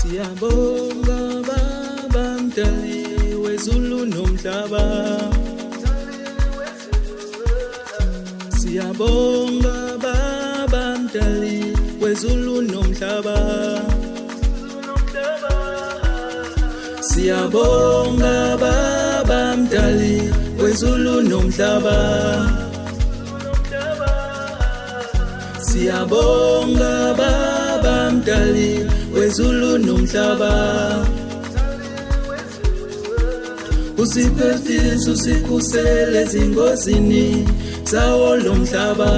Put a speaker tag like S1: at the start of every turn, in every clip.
S1: Siyabonga Baba Mdali wezulu nomhlaba. Siyabonga Baba Mdali wezulu nomhlaba. Siyabonga Baba Mdali wezulu nomhlaba. Siyabonga Baba Mdali wezulu nomhlaba. Usiphephise usikhusele ezingozini zawo lo mhlaba.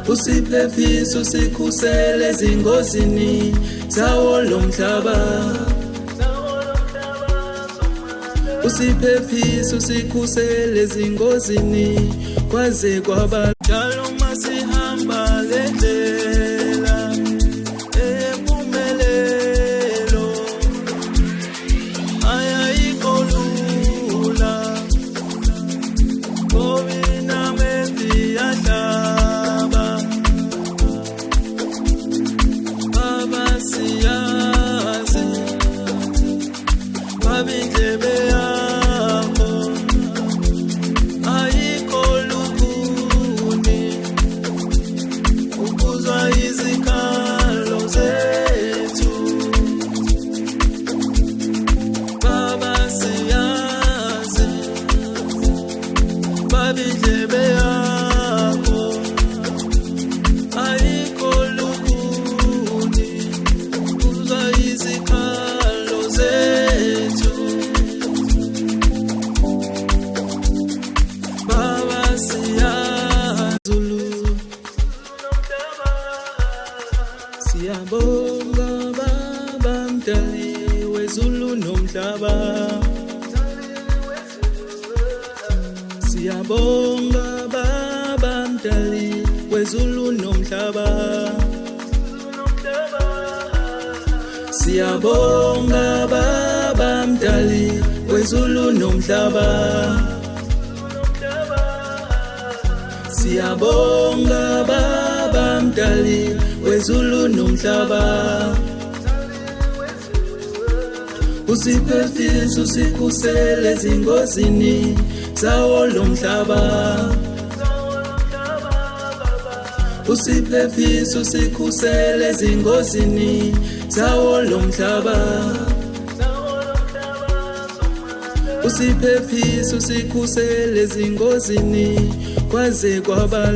S1: Usiphephise usikhusele ezingozini zawo lo mhlaba. Usiphephise usikhusele ezingozini kwaze kwaba njalo masihamba lendlela empumelelo. Ayikho lula ngoba inamenzi yahlaba. Baba siyazi baba indlebe yakho. Ayikho lukhuni ukuzwa izikhalo zethu. Baba siyazi baba indlebe yakho. Ayikho lukhuni ukuzwa izikhalo zethu. Baba siyazi. Siyabonga Baba Mdali wezulu nomhlaba. Siyabonga Baba Mdali wezulu nomhlaba. Siyabonga Baba Mdali wezulu nomhlaba. Siyabonga Baba Mdali wezulu nomhlaba. Usiphephise usikhusele ezingozini zawo lo mhlaba. Usiphephise usikhusele ezingozini zawo lo mhlaba. Usiphephise usikhusele ezingozini kwaze kwaba